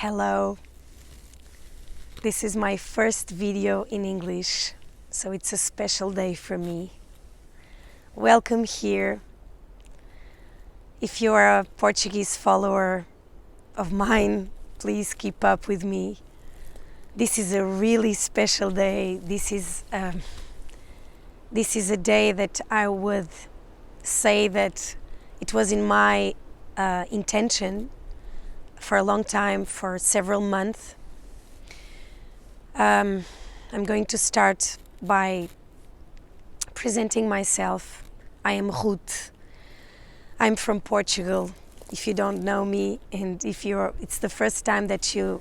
Hello, this is my first video in English, so it's a special day for me. Welcome here. If you are a Portuguese follower of mine, please keep up with me. This is a really special day. This is a day that I would say that it was in my intention for a long time, for several months. I'm going to start by presenting myself. I am Ruth. I'm from Portugal. If you don't know me, and if it's the first time that you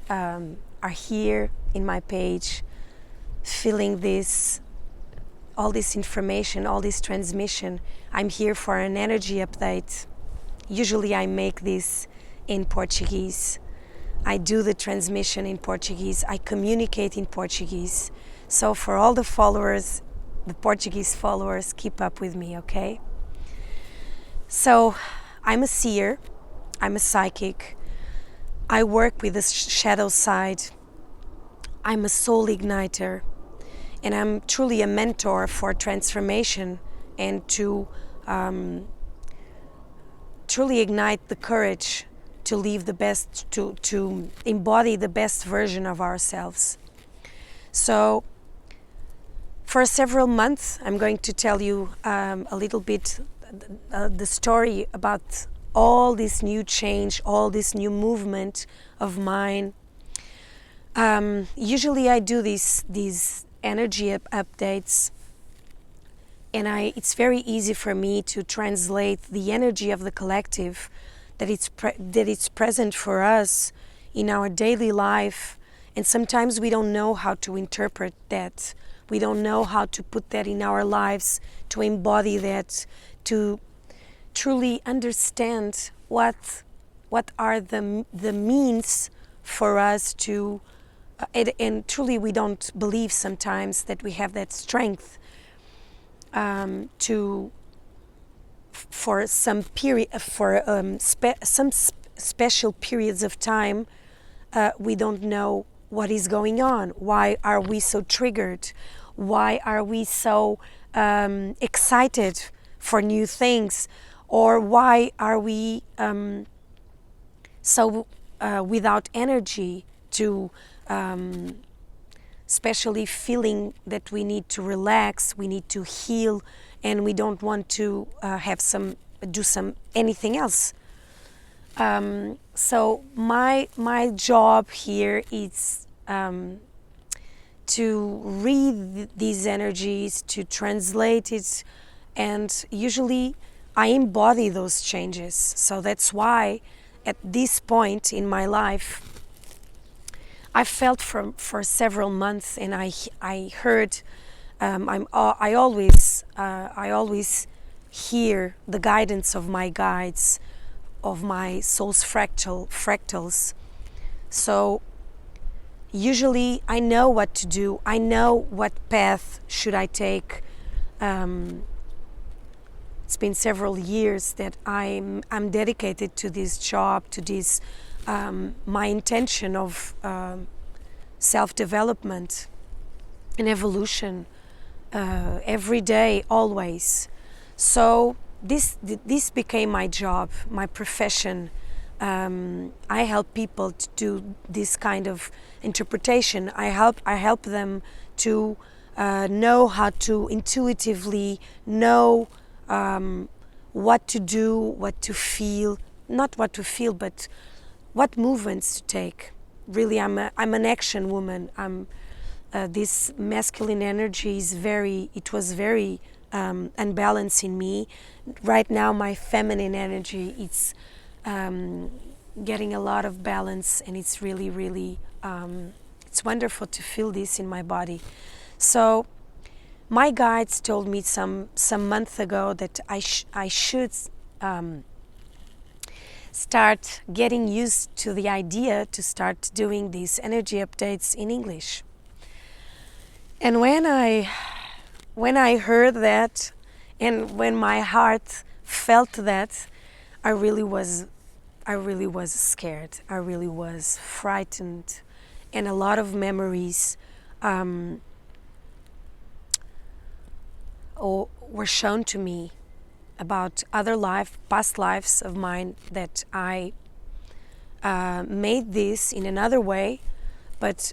are here in my page, feeling all this information, all this transmission, I'm here for an energy update. Usually I make this in Portuguese. I do the transmission in Portuguese. I communicate in Portuguese. So for all the followers, the Portuguese followers, keep up with me, okay? So I'm a seer. I'm a psychic. I work with the shadow side. I'm a soul igniter. And I'm truly a mentor for transformation and to truly ignite the courage to live the best, to embody the best version of ourselves. So for several months, I'm going to tell you a little bit the story about all this new change, all this new movement of mine. Usually I do these energy updates, and it's very easy for me to translate the energy of the collective that it's present for us in our daily life, and sometimes we don't know how to interpret that. We don't know how to put that in our lives, to embody that, to truly understand what are the means for us to, and truly we don't believe sometimes that we have that strength for some period, for some special periods of time, we don't know what is going on. Why are we so triggered? Why are we so excited for new things? Or why are we so without energy to, especially feeling that we need to relax, we need to heal, and we don't want to do anything else. So my job here is to read these energies, to translate it, and usually I embody those changes. So that's why at this point in my life I felt for several months, and I heard. I always hear the guidance of my guides, of my soul's fractals. So usually I know what to do. I know what path should I take. It's been several years that I'm dedicated to this job, to this my intention of self-development and evolution. Every day, always. So this became my job, my profession. I help people to do this kind of interpretation. I help them to know how to intuitively know what to do, what to feel, not what to feel, but what movements to take. Really, I'm an action woman. This masculine energy was very unbalanced in me. Right now my feminine energy is getting a lot of balance, and it's really it's wonderful to feel this in my body. So my guides told me some months ago that I should start getting used to the idea to start doing these energy updates in English. And when I heard that, and when my heart felt that, I really was really was scared. I really was frightened, and a lot of memories were shown to me about other past lives of mine that I made this in another way, but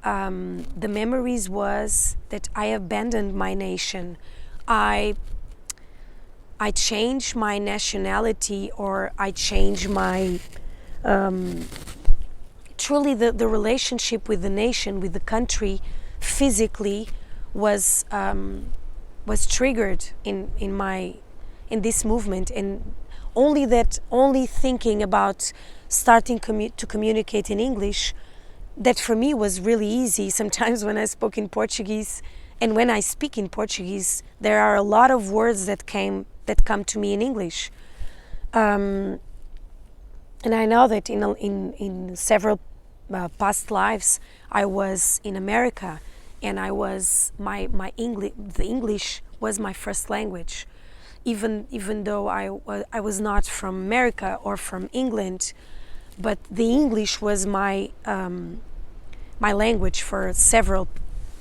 the memories was that I abandoned my nation. I changed my nationality, or I changed my truly the relationship with the nation, with the country, physically was triggered in this movement, and only thinking about starting to communicate in English, that for me was really easy. Sometimes when I spoke in Portuguese, and when I speak in Portuguese, there are a lot of words that come to me in English, and I know that in several past lives I was in America, and I was my English. The English was my first language, even though I was not from America or from England, but the English was my my language for several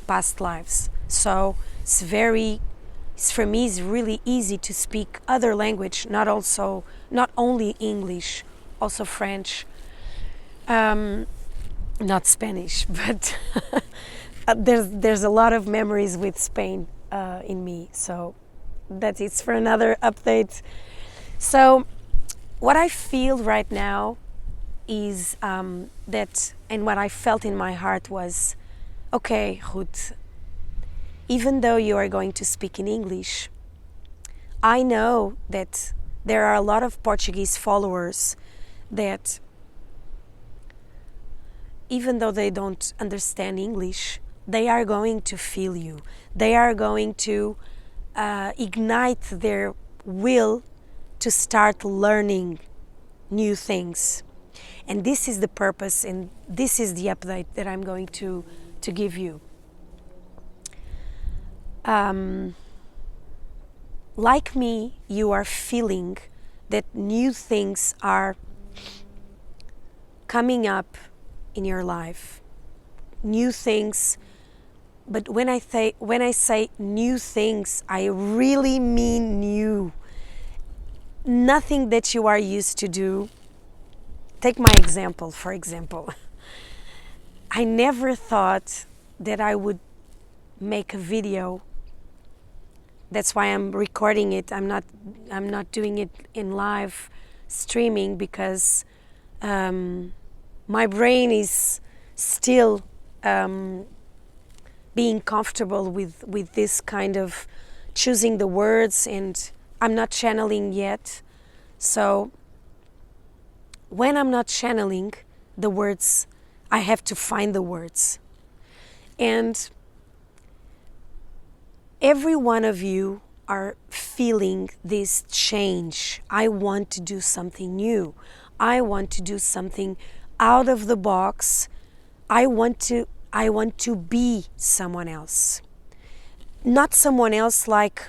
past lives. So for me it's really easy to speak other language, not only English, also French, not Spanish, but there's a lot of memories with Spain in me. So that is for another update. So what I feel right now is that, and what I felt in my heart was, okay, Ruth, even though you are going to speak in English, I know that there are a lot of Portuguese followers that, even though they don't understand English, they are going to feel you. They are going to ignite their will to start learning new things. And this is the purpose, and this is the update that I'm going to give you. Like me, you are feeling that new things are coming up in your life. New things, but when I say new things, I really mean new. Nothing that you are used to do. Take my example, for example. I never thought that I would make a video. That's why I'm recording it. I'm not doing it in live streaming, because my brain is still being comfortable with this kind of choosing the words, and I'm not channeling yet. So when I'm not channeling the words, I have to find the words. And every one of you are feeling this change. I want to do something new. I want to do something out of the box. I want to be someone else. Not someone else like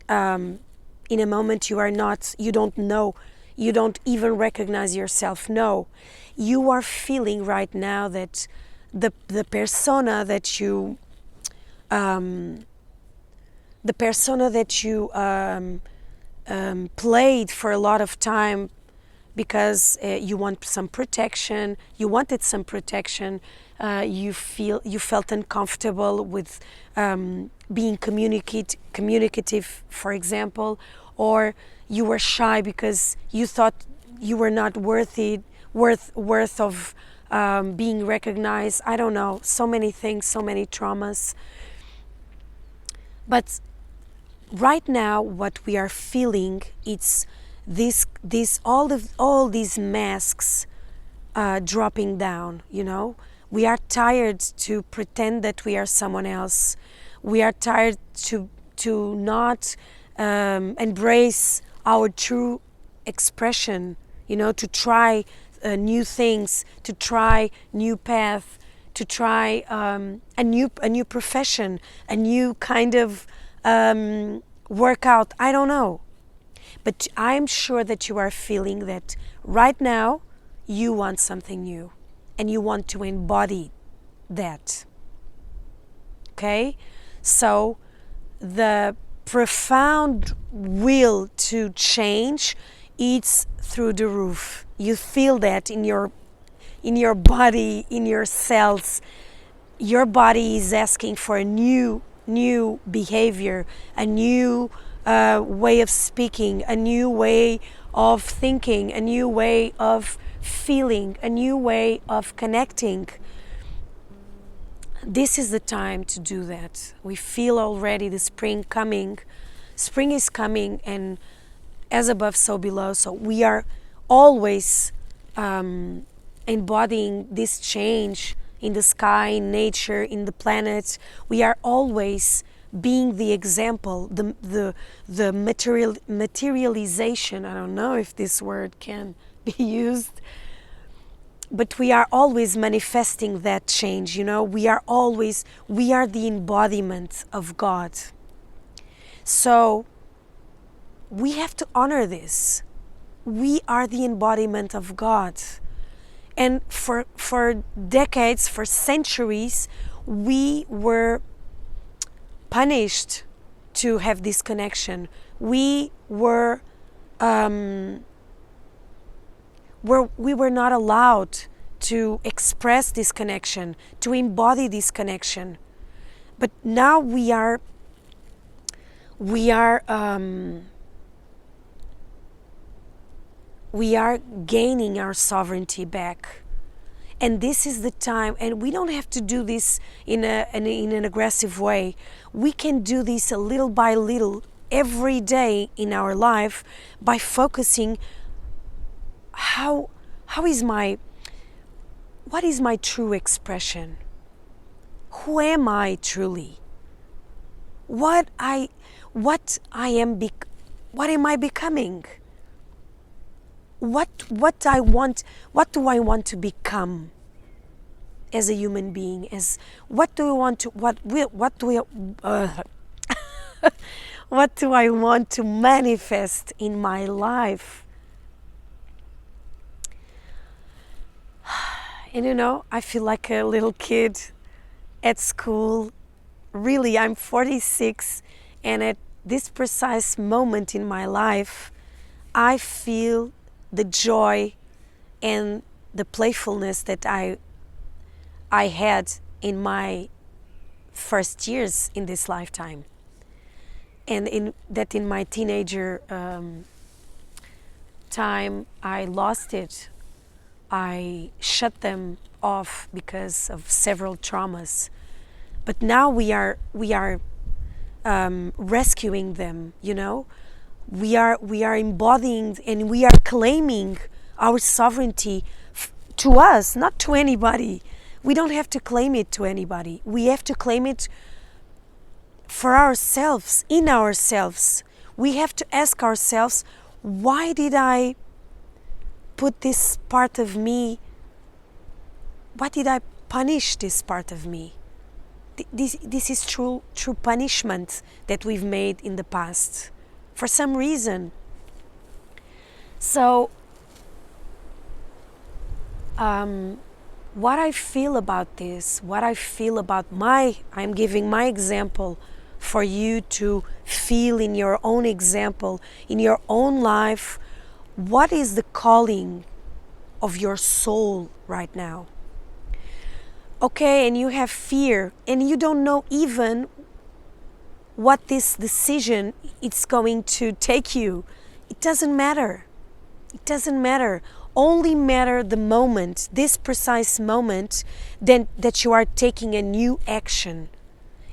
in a moment you don't know, you don't even recognize yourself. No, you are feeling right now that the persona that you played for a lot of time, because you wanted some protection, you felt uncomfortable with being communicative, for example, or you were shy because you thought you were not worth of being recognized. I don't know, so many things, so many traumas. But right now, what we are feeling, it's all these masks dropping down. You know, we are tired to pretend that we are someone else. We are tired to not embrace our true expression. You know, to try new things, to try new path, to try a new profession, a new kind of workout. I don't know. But I'm sure that you are feeling that right now you want something new and you want to embody that. Okay? So the profound will to change, it's through the roof. You feel that in your body, in your cells. Your body is asking for a new behavior, a new way of speaking, a new way of thinking, a new way of feeling, a new way of connecting. This is the time to do that. We feel already the spring coming. Spring is coming, and as above, so below. So we are always embodying this change in the sky, in nature, in the planet. We are always being the example, the materialization. I don't know if this word can be used, but we are always manifesting that change. We are the embodiment of God. So we have to honor this. We are the embodiment of God. And for decades, for centuries, we were punished to have this connection. We were not allowed to express this connection, to embody this connection. But now we are gaining our sovereignty back. And this is the time, and we don't have to do this in an aggressive way. We can do this a little by little every day in our life by focusing what is my true expression? Who am I truly? What am I becoming? What do I want to become as a human being? What do I want to manifest in my life? And I feel like a little kid at school. Really, I'm 46, and at this precise moment in my life, I feel the joy and the playfulness that I had in my first years in this lifetime, and in my teenager time I lost it. I shut them off because of several traumas, but now we are rescuing them. We are embodying and we are claiming our sovereignty to us, not to anybody. We don't have to claim it to anybody. We have to claim it for ourselves, in ourselves. We have to ask ourselves, why did I put this part of me? Why did I punish this part of me? This is true punishment that we've made in the past for some reason. So what I feel about this, I'm giving my example for you to feel in your own example, in your own life. What is the calling of your soul right now? Okay, and you have fear, and you don't know even what this decision it's going to take you. It doesn't matter. It doesn't matter. Only matter the moment, this precise moment, then that you are taking a new action,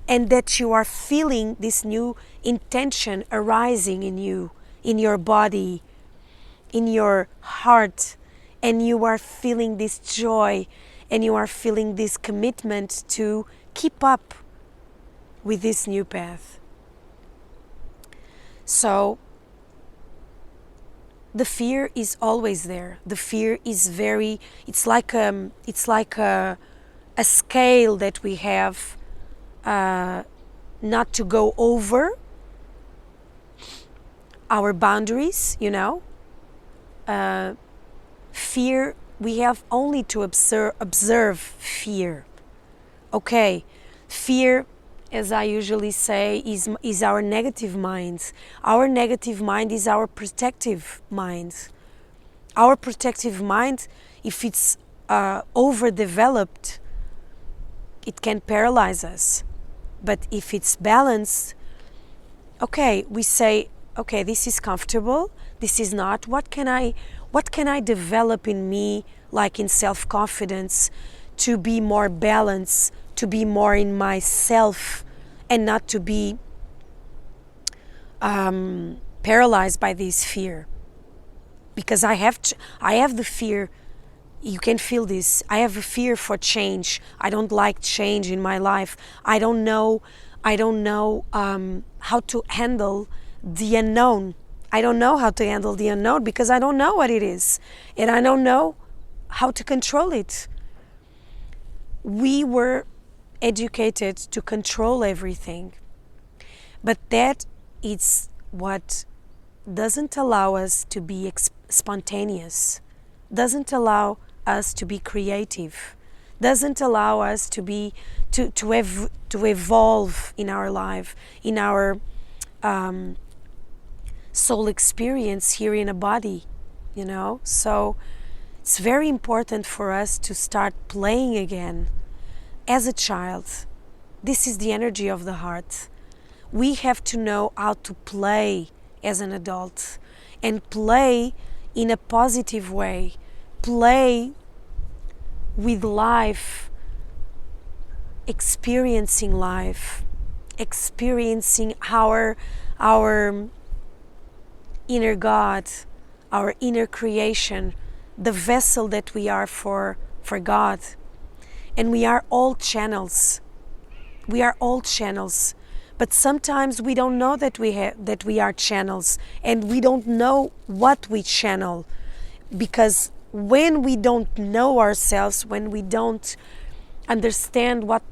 and that you are feeling this new intention arising in you, in your body, in your heart, and you are feeling this joy, and you are feeling this commitment to keep up with this new path. So the fear is always there. The fear is it's like a scale that we have not to go over, our boundaries, you know. Fear, we have only to observe fear. Okay, fear, as I usually say, is our negative mind. Our negative mind is our protective mind. Our protective mind, if it's overdeveloped, it can paralyze us. But if it's balanced, okay, we say, okay, this is comfortable, this is not. What can I develop in me, like in self-confidence, to be more balanced, to be more in myself, and not to be paralyzed by this fear? Because I have the fear. You can feel this. I have a fear for change. I don't like change in my life. I don't know how to handle the unknown. I don't know how to handle the unknown because I don't know what it is, and I don't know how to control it. We were educated to control everything, but that is what doesn't allow us to be spontaneous, doesn't allow us to be creative, doesn't allow us to be to evolve in our life, in our soul experience here in a body, you know. So it's very important for us to start playing again as a child. This is the energy of the heart. We have to know how to play as an adult, and play in a positive way, play with life, experiencing life, experiencing our inner God, our inner creation, the vessel that we are for God. And we are all channels. We are all channels. But sometimes we don't know that we are channels, and we don't know what we channel, because when we don't know ourselves, when we don't understand what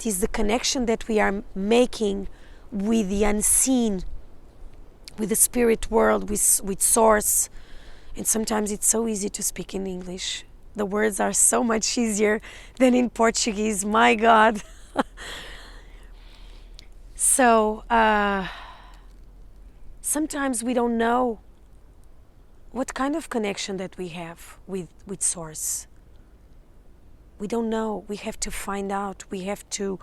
is the connection that we are making with the unseen, with the spirit world, with source. And sometimes it's so easy to speak in English. The words are so much easier than in Portuguese, my God. So sometimes we don't know what kind of connection that we have with source. We don't know. We have to find out. We have to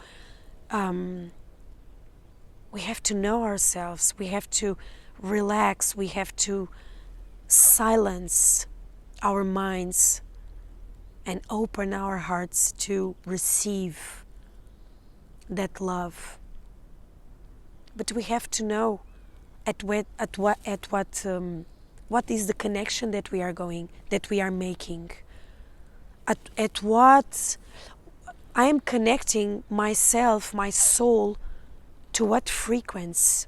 know ourselves. We have to relax. We have to silence our minds and open our hearts to receive that love. But we have to know what is the connection that we are making. At what I am connecting myself, my soul, to what frequency,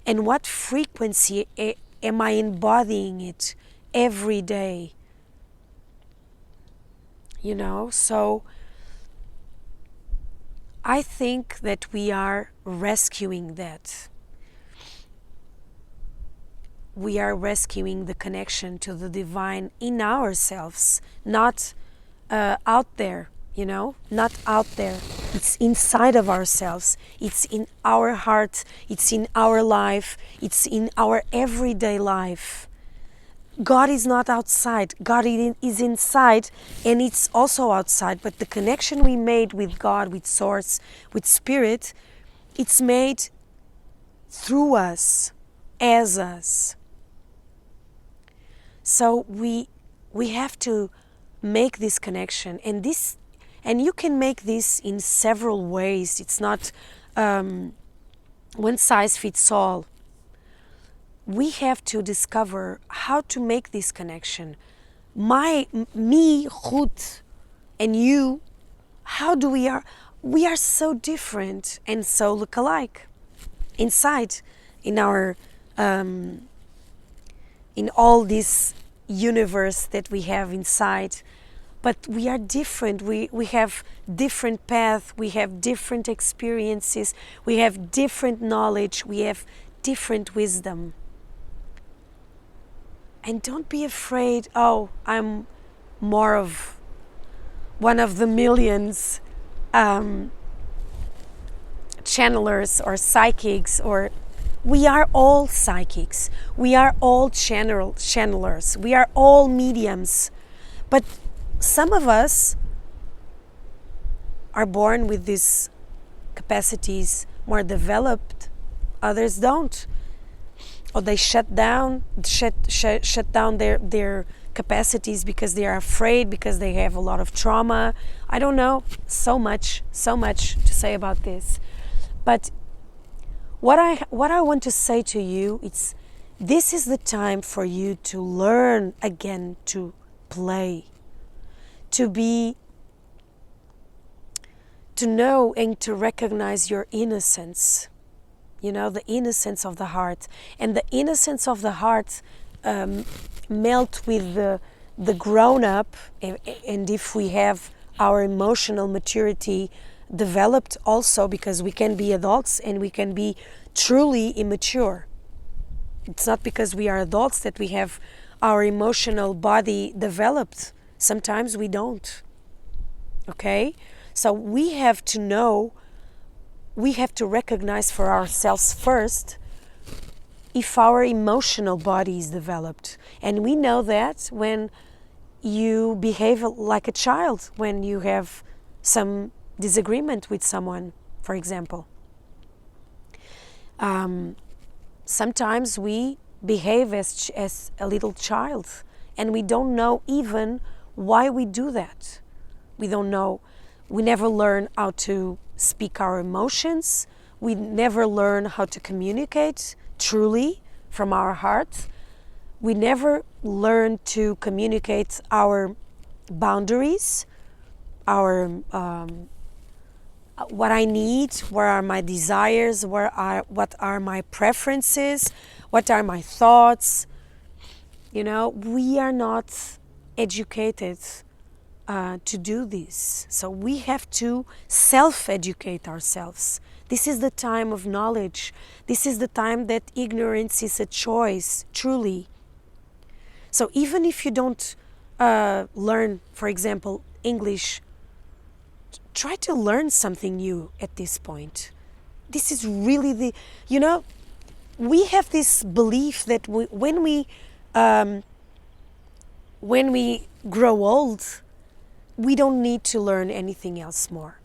and what frequency am I embodying it every day? You know, so I think that we are rescuing that. We are rescuing the connection to the divine in ourselves, not out there, you know, not out there. It's inside of ourselves. It's in our heart. It's in our life. It's in our everyday life. God is not outside. God is inside, and it's also outside. But the connection we made with God, with Source, with Spirit, it's made through us, as us. So we have to make this connection, and you can make this in several ways. It's not one size fits all. We have to discover how to make this connection. Me, Ruth, and you, we are so different and so look alike inside, in our in all this universe that we have inside. But we are different. We have different paths. We have different experiences. We have different knowledge. We have different wisdom. And don't be afraid, oh, I'm more of one of the millions channelers or psychics, or we are all psychics, we are all channelers, we are all mediums. But some of us are born with these capacities more developed, others don't. Or they shut down their capacities because they are afraid, because they have a lot of trauma. I don't know, so much to say about this. But what I want to say to you, it's this is the time for you to learn again to play, to know and to recognize your innocence. You know, the innocence of the heart. And the innocence of the heart melt with the grown-up, and if we have our emotional maturity developed also, because we can be adults and we can be truly immature. It's not because we are adults that we have our emotional body developed. Sometimes we don't. Okay? So we have to know, we have to recognize for ourselves first if our emotional body is developed. And we know that when you behave like a child, when you have some disagreement with someone, for example. Sometimes we behave as a little child, and we don't know even why we do that. We don't know. We never learn how to speak our emotions. We never learn how to communicate truly from our heart. We never learn to communicate our boundaries, our what I need, where are my desires, what are my preferences, what are my thoughts. You know, we are not educated to do this. So we have to self-educate ourselves. This is the time of knowledge. This is the time that ignorance is a choice, truly. So even if you don't learn, for example, English, try to learn something new at this point. This is really we have this belief that when we grow old, we don't need to learn anything else more.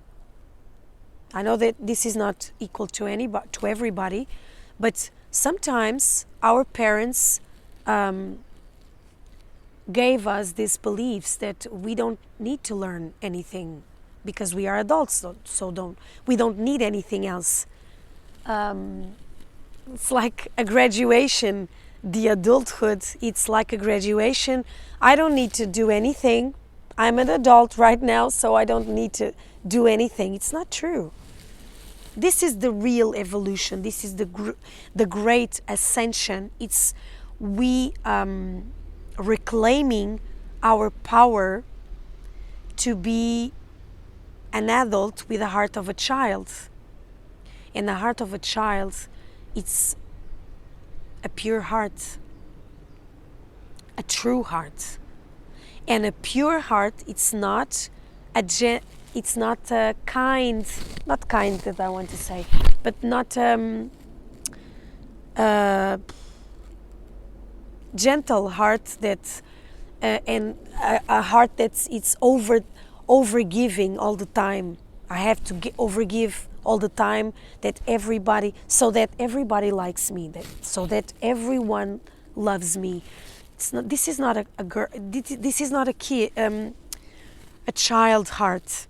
I know that this is not equal to everybody, but sometimes our parents gave us these beliefs that we don't need to learn anything because we are adults, we don't need anything else. It's like a graduation. The adulthood, it's like a graduation. I don't need to do anything. I'm an adult right now, so I don't need to do anything. It's not true. This is the real evolution. This is the great ascension. It's we reclaiming our power to be an adult with the heart of a child. And the heart of a child, it's a pure heart, a true heart. And a pure heart, it's not a kind, not kind that I want to say, but not gentle heart that and a heart it's overgiving all the time. I have to overgive all the time so that everybody likes me, so that everyone loves me. This is not a girl. This is not a kid, a child heart.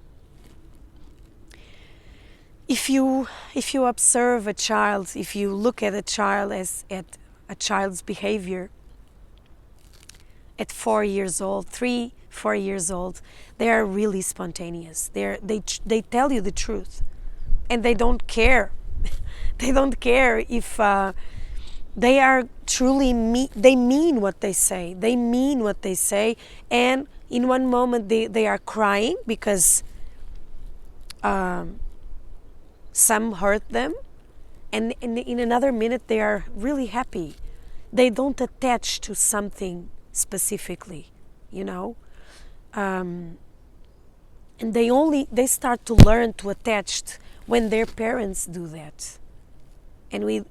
If you observe a child, if you look at a child at a child's behavior at 4 years old, 3-4 years old, they are really spontaneous. They tell you the truth, and they don't care. They don't care if they are truly they mean what they say. They mean what they say, and in one moment they are crying because some hurt them, and in another minute they are really happy. They don't attach to something specifically, you know. And they start to learn to attach when their parents do that. And we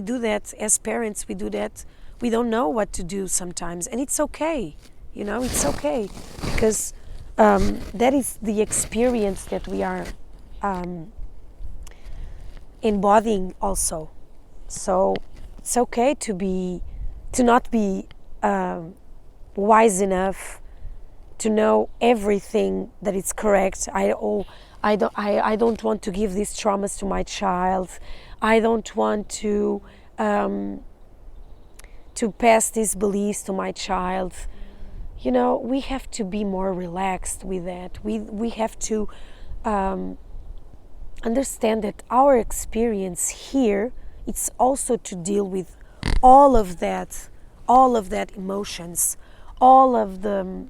do that as parents. We do that. We don't know what to do sometimes, and it's okay. You know, it's okay, because that is the experience that we are embodying also. So it's okay to not be wise enough to know everything that is correct. I don't want to give these traumas to my child. I don't want to pass these beliefs to my child. You know, we have to be more relaxed with that. We have to understand that our experience here, it's also to deal with all of that emotions, all of the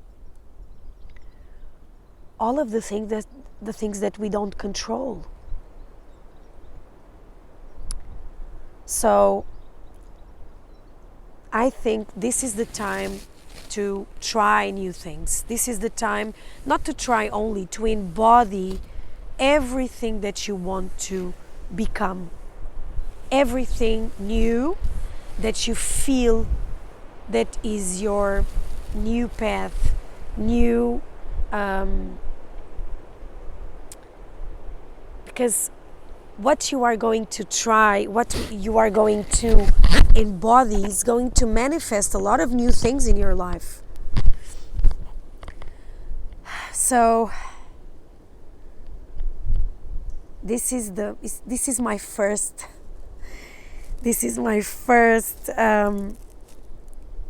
things that we don't control. So I think this is the time to try new things. This is the time not to try only, to embody everything that you want to become, everything new that you feel that is your new path, new, because what you are going to try, what you are going to embody is going to manifest a lot of new things in your life. So this is my first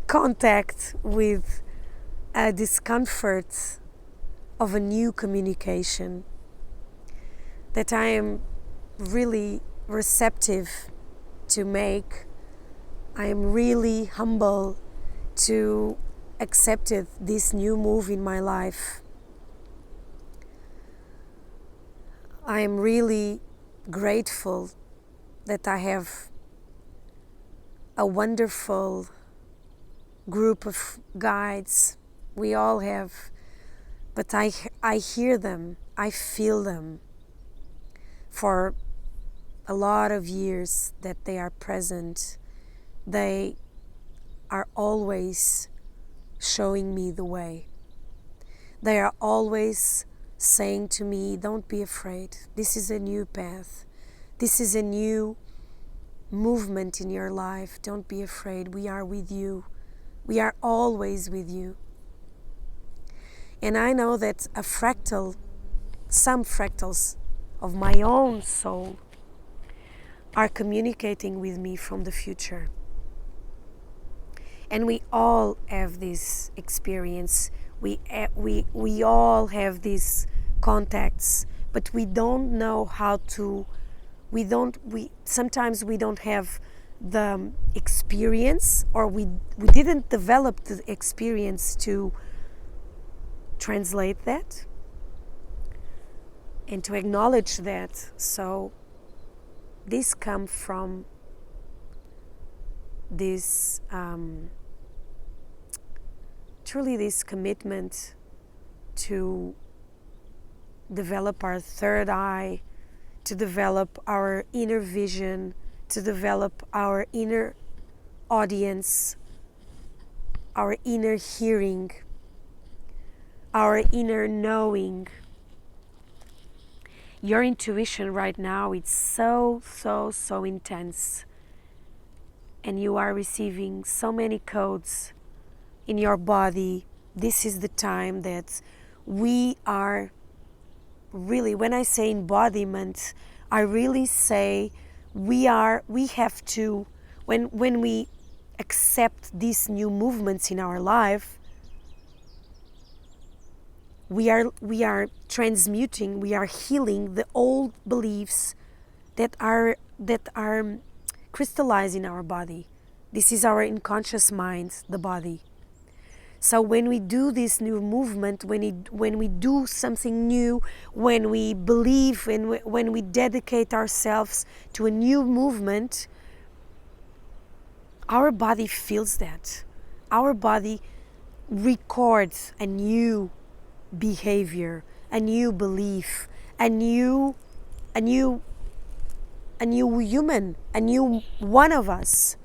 contact with a discomfort of a new communication that I am really receptive to make. I am really humble to accept this new move in my life. I am really grateful that I have a wonderful group of guides. We all have, but I hear them, I feel them for a lot of years that they are present. They are always showing me the way. They are always saying to me, don't be afraid. This is a new path. This is a new movement in your life. Don't be afraid. We are with you. We are always with you. And I know that some fractals of my own soul are communicating with me from the future. And we all have this experience. We all have these contacts, but we don't know how to. Sometimes we don't have the experience, or we didn't develop the experience to translate that and to acknowledge that. So this comes from this truly this commitment to develop our third eye, to develop our inner vision, to develop our inner audience, our inner hearing, our inner knowing. Your intuition right now, it's so intense, and you are receiving so many codes in your body. This is the time that we are really, when I say embodiment, I really say we have to, when we accept these new movements in our life, we are transmuting, we are healing the old beliefs that are crystallized in our body. This is our unconscious mind, the body. So when we do this new movement, when we do something new, when we believe, when we dedicate ourselves to a new movement, our body feels that. Our body records a new behavior, a new belief, a new human, a new one of us.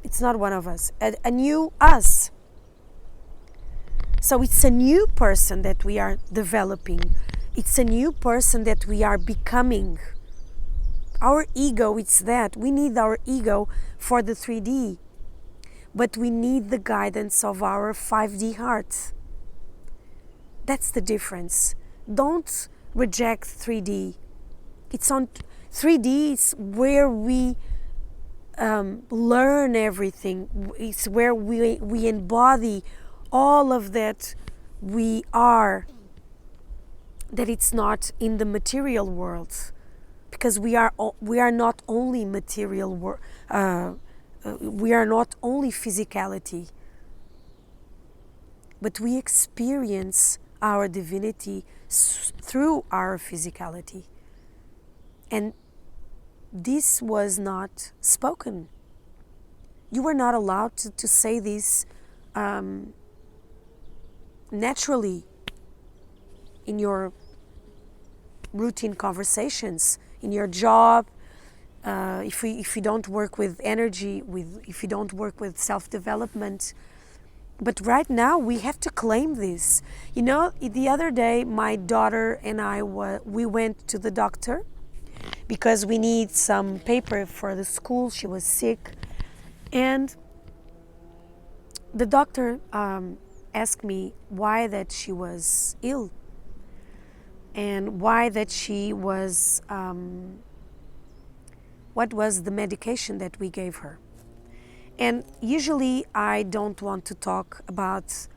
It's not one of us, a new us. So it's a new person that we are developing. It's a new person that we are becoming. Our ego, it's that. We need our ego for the 3D. But we need the guidance of our 5D heart. That's the difference. Don't reject 3D. It's on 3D is where we learn everything. It's where we embody all of that we are, that it's not in the material world, because we are not only material we are not only physicality, but we experience our divinity through our physicality. And this was not spoken. You were not allowed to say this naturally in your routine conversations, in your job, if you don't work with energy, if you don't work with self-development. But right now we have to claim this. You know, the other day my daughter and I we went to the doctor because we need some paper for the school. She was sick, and the doctor asked me why that she was ill and why that she was, what was the medication that we gave her. And usually I don't want to talk about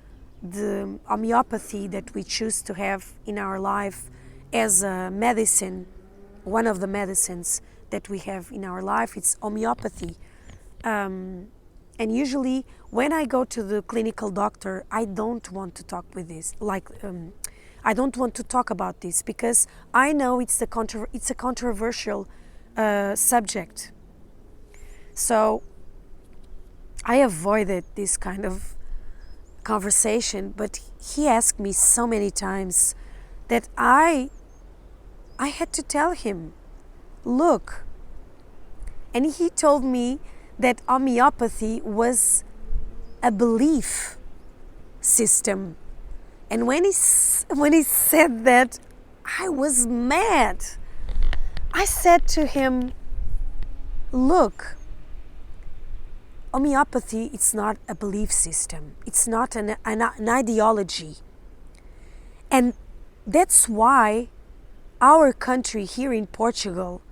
the homeopathy that we choose to have in our life as a medicine. One of the medicines that we have in our life, it's homeopathy. And usually when I go to the clinical doctor, I don't want to talk with this, I don't want to talk about this, because I know it's a controversial subject. So I avoided this kind of conversation, but he asked me so many times that I had to tell him, look. And he told me that homeopathy was a belief system. And when he said that, I was mad. I said to him, look, homeopathy, it's not a belief system. It's not an ideology. And that's why our country here in Portugal,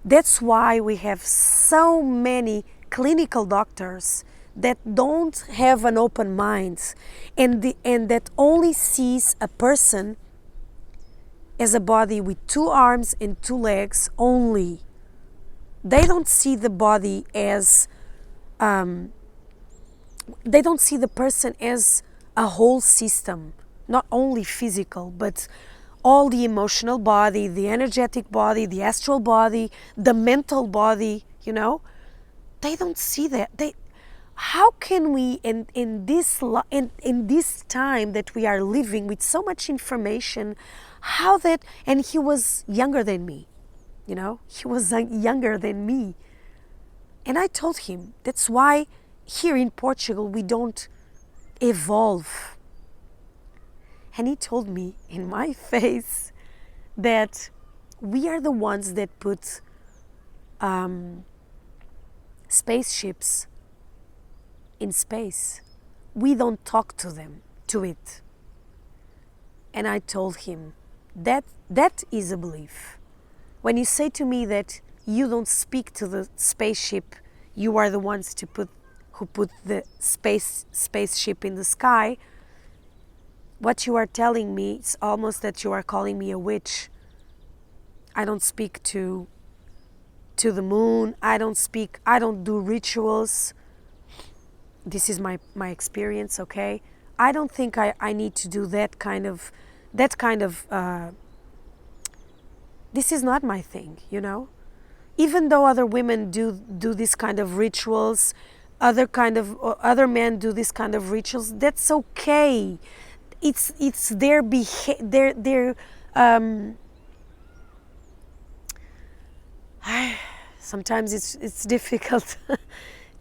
that's why we have so many clinical doctors that don't have an open mind, and that only sees a person as a body with 2 arms and 2 legs only. They don't see the body as, they don't see the person as a whole system, not only physical, but all the emotional body, the energetic body, the astral body, the mental body, you know. They don't see that. How can we, in this time that we are living with so much information, how that, and he was younger than me, you know, he was younger than me. And I told him, that's why here in Portugal we don't evolve. And he told me in my face that we are the ones that put spaceships in space. We don't talk to it. And I told him that is a belief. When you say to me that you don't speak to the spaceship, you are the ones who put the spaceship in the sky, what you are telling me is almost that you are calling me a witch. I don't speak to the moon. I don't do rituals. This is my experience, okay? I don't think I need to do that kind of this is not my thing, you know. Even though other women do this kind of rituals, other men do this kind of rituals, that's okay. It's their sometimes it's difficult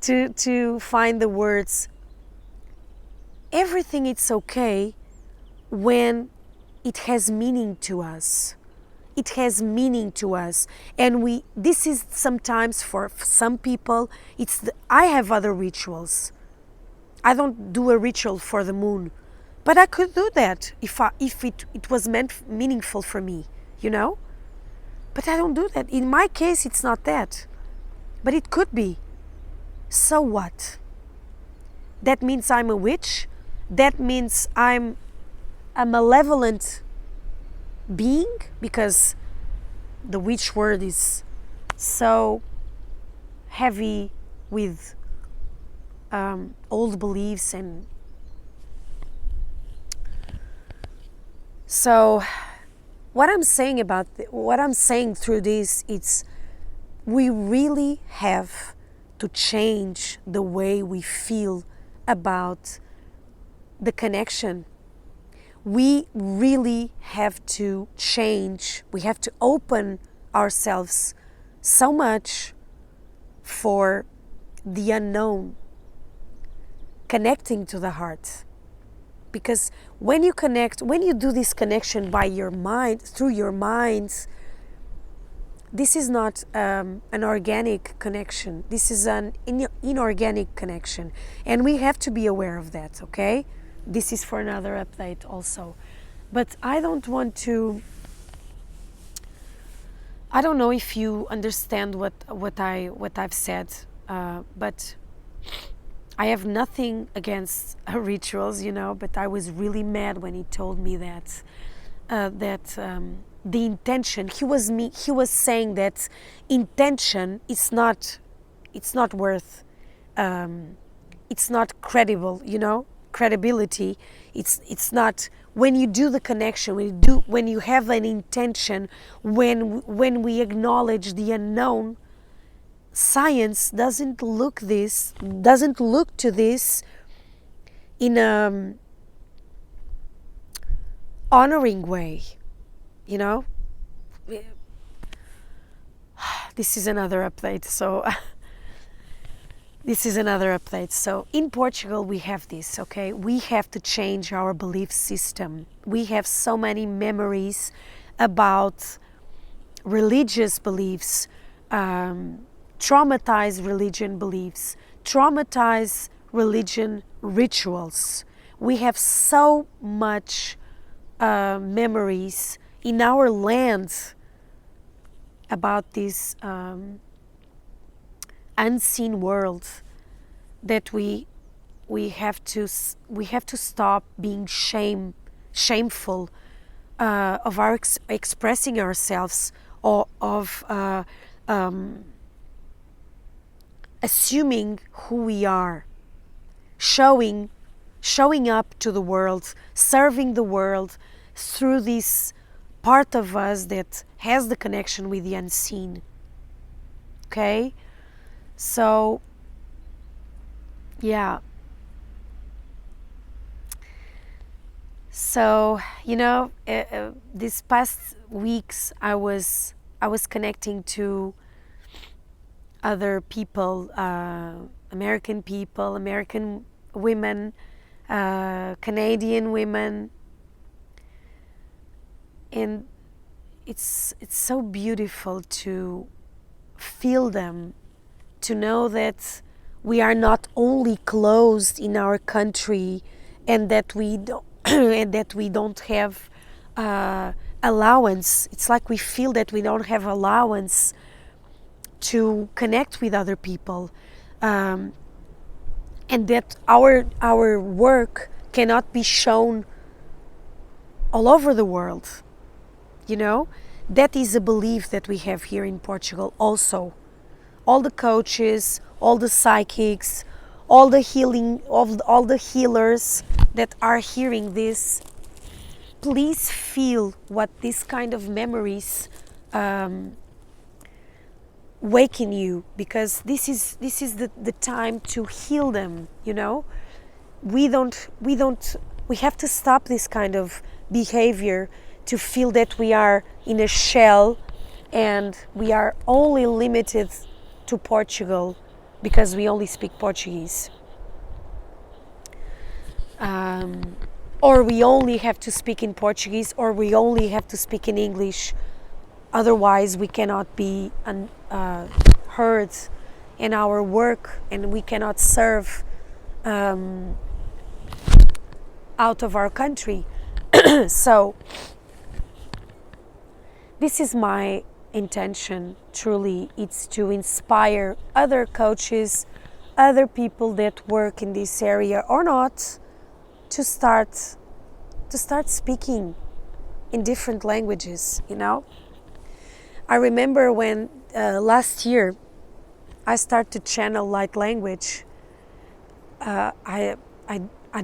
to find the words. Everything it's okay when it has meaning to us. It has meaning to us, and this is sometimes for some people. I have other rituals. I don't do a ritual for the moon, but I could do that if it was meaningful for me, you know. But I don't do that. In my case, it's not that, but it could be. So what? That means I'm a witch. That means I'm a malevolent being, because the witch word is so heavy with old beliefs. And so what I'm saying through this, it's we really have to change the way we feel about the connection. We really have to change. We have to open ourselves so much for the unknown, connecting to the heart. Because when you do this connection by your mind, through your minds, this is not an organic connection. This is an inorganic connection. And we have to be aware of that, okay? This is for another update also. But I don't want to... I don't know if you understand what I've said, but I have nothing against rituals, you know, but I was really mad when he told me that the intention, he was saying that intention is not, it's not worth, it's not credible, you know, credibility. It's not, when you do the connection, when you have an intention, when we acknowledge the unknown, science doesn't look to this in a honoring way, you know. This is another update, so so in Portugal we have this, okay? We have to change our belief system. We have so many memories about religious beliefs, traumatized religion beliefs, traumatized religion rituals. We have so much memories in our land about this unseen world that we have to stop being shameful of our expressing ourselves, or of assuming who we are, showing up to the world, serving the world through this part of us that has the connection with the unseen. Okay? So, yeah. So, you know, these past weeks I was connecting to other people, American people, American women, Canadian women, and it's so beautiful to feel them, to know that we are not only closed in our country, and that we don't and that we don't have allowance. It's like we feel that we don't have allowance to connect with other people, and that our work cannot be shown all over the world. You know, that is a belief that we have here in Portugal also. All the coaches, all the psychics, all the healers that are hearing this, please feel what this kind of memories wake in you, because this is the time to heal them, you know. We have to stop this kind of behavior, to feel that we are in a shell and we are only limited to Portugal because we only speak Portuguese. Or we only have to speak in Portuguese, or we only have to speak in English. Otherwise, we cannot be heard in our work, and we cannot serve out of our country. So this is my intention, truly. It's to inspire other coaches, other people that work in this area or not, to start speaking in different languages, you know. I remember when last year I started to channel light language. I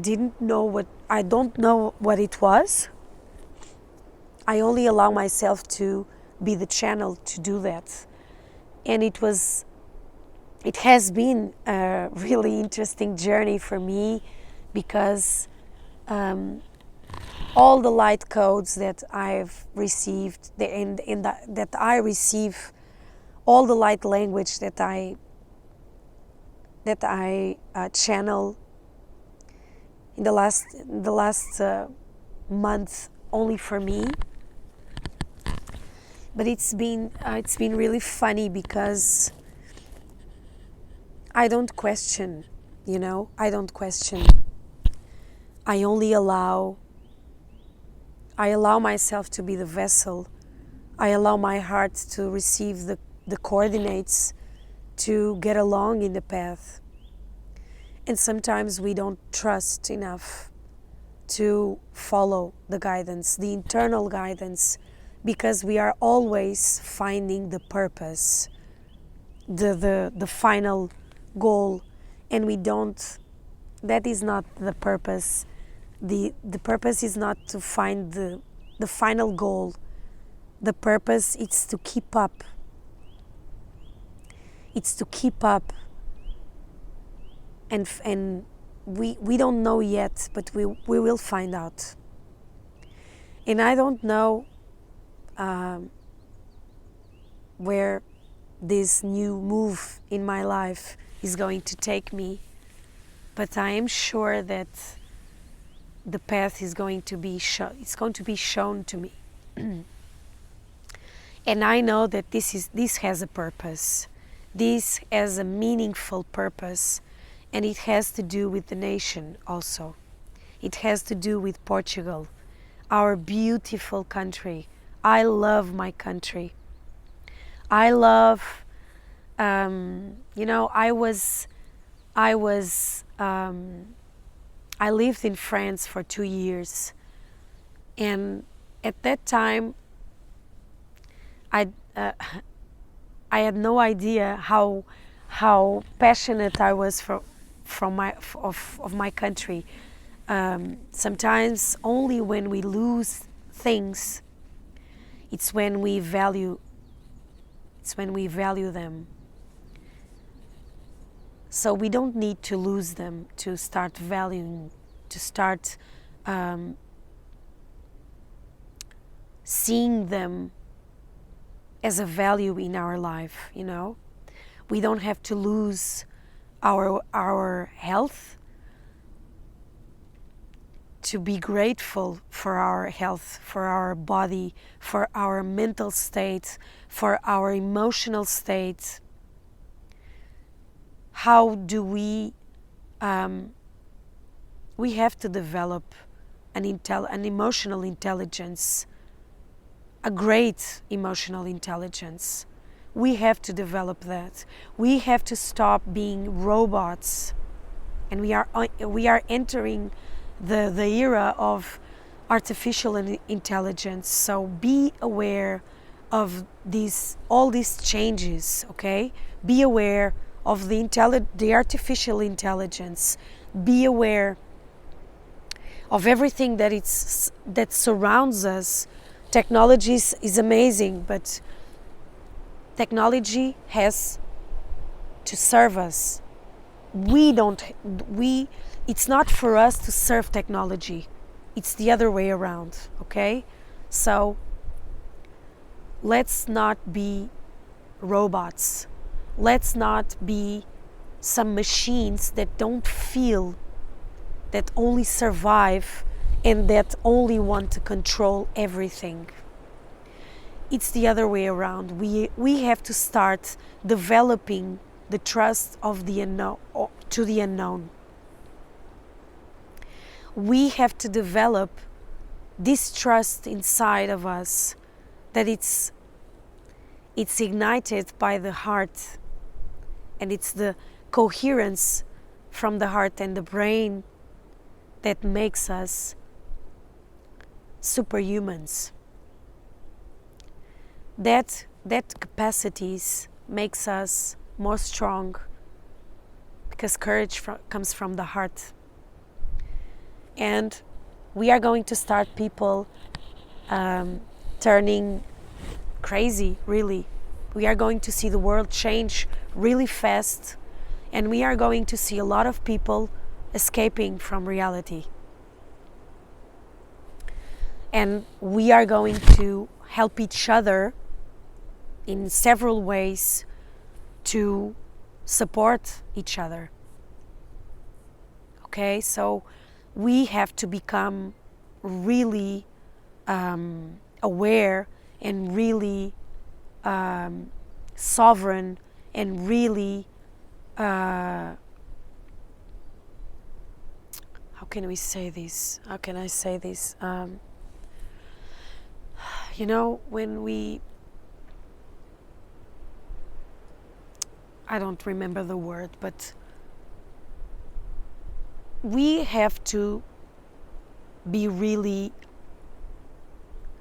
don't know what it was. I only allow myself to be the channel to do that, and it has been a really interesting journey for me, because all the light codes that I've received, that I receive, all the light language that I channel in the last month, only for me. But it's been really funny, because I don't question, you know. I don't question. I only allow myself to be the vessel. I allow my heart to receive the coordinates to get along in the path. And sometimes we don't trust enough to follow the guidance, the internal guidance, because we are always finding the purpose, the final goal, and we don't. That is not the purpose. The purpose is not to find the final goal. The purpose is to keep up. It's to keep up. And we don't know yet, but we will find out. And I don't know where this new move in my life is going to take me, but I am sure that the path is going to be shown to me. And I know that this has a purpose. This has a meaningful purpose, and it has to do with the nation also. It has to do with Portugal, our beautiful country. I love my country. I love, I lived in France for 2 years, and at that time, I had no idea how passionate I was of my country. Sometimes only when we lose things, it's when we value them. So we don't need to lose them to start valuing, to start seeing them as a value in our life, you know. We don't have to lose our health to be grateful for our health, for our body, for our mental state, for our emotional state. How do we have to develop an emotional intelligence, a great emotional intelligence. We have to develop that. We have to stop being robots, and we are entering the era of artificial intelligence. So be aware of all these changes, okay? Be aware of the artificial intelligence. Be aware of everything that surrounds us. Technology is amazing, but technology has to serve us. It's not for us to serve technology. It's the other way around, okay? So let's not be robots. Let's not be some machines that don't feel, that only survive, and that only want to control everything. It's the other way around. We have to start developing the trust of the unknown, to the unknown. We have to develop this trust inside of us, that it's ignited by the heart, and it's the coherence from the heart and the brain that makes us superhumans. That capacities makes us more strong, because courage comes from the heart. And we are going to start people turning crazy, really. We are going to see the world change really fast, and we are going to see a lot of people escaping from reality. And we are going to help each other in several ways to support each other. Okay, so we have to become really aware and really sovereign and really how can we say this? How can I say this? When I don't remember the word, but we have to be really,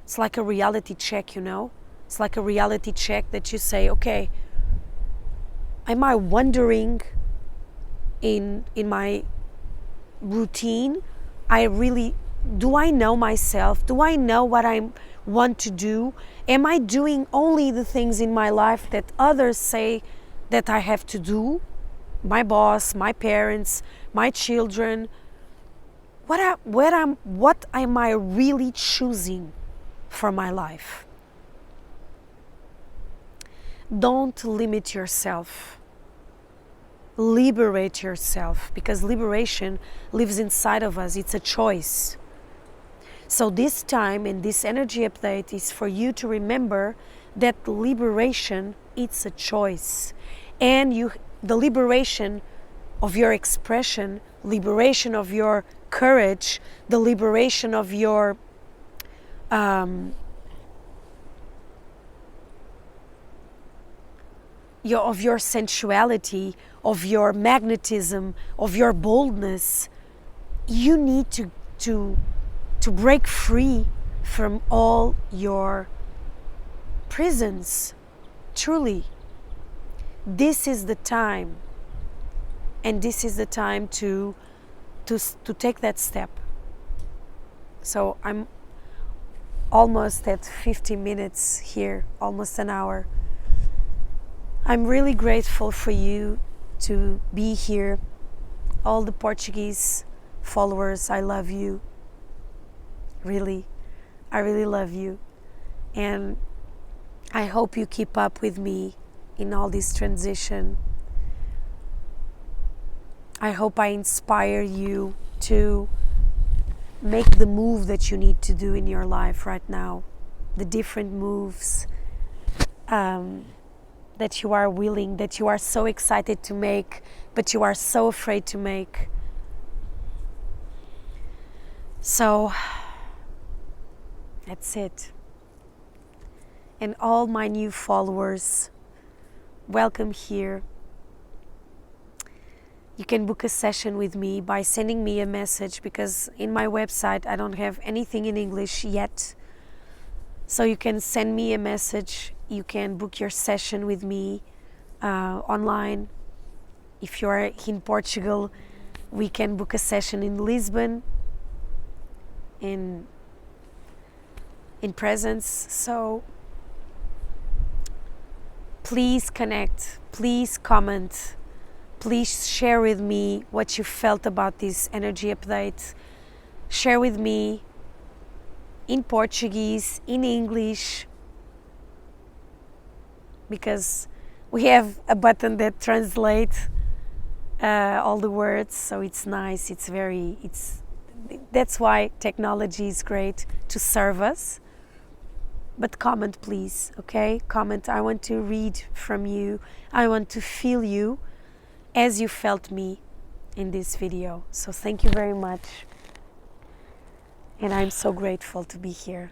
it's like a reality check, It's like a reality check that you say, okay, am I wandering in my routine? Do I know myself? Do I know what I want to do? Am I doing only the things in my life that others say that I have to do? My boss, my parents, my children. What am I really choosing for my life? Don't limit yourself. Liberate yourself, because liberation lives inside of us. It's a choice. So this time in this energy update is for you to remember that liberation, it's a choice. And the liberation of your expression, liberation of your courage, the liberation of your sensuality, of your magnetism, of your boldness. You need to break free from all your prisons. Truly, this is the time, and this is the time to take that step. So I'm almost at 50 minutes here, almost an hour. I'm really grateful for you to be here. All the Portuguese followers, I love you. Really, I really love you. And I hope you keep up with me in all this transition. I hope I inspire you to make the move that you need to do in your life right now. The different moves that you are willing, that you are so excited to make, but you are so afraid to make. So that's it. And all my new followers, welcome here. You can book a session with me by sending me a message, because in my website I don't have anything in English yet. So you can send me a message. You can book your session with me online. If you are in Portugal, we can book a session in Lisbon, in presence. So please connect, please comment, please share with me what you felt about this energy update. Share with me in Portuguese, in English, because we have a button that translates all the words, so it's nice. That's why technology is great to serve us. But comment, please, okay? Comment. I want to read from you. I want to feel you as you felt me in this video. So thank you very much. And I'm so grateful to be here.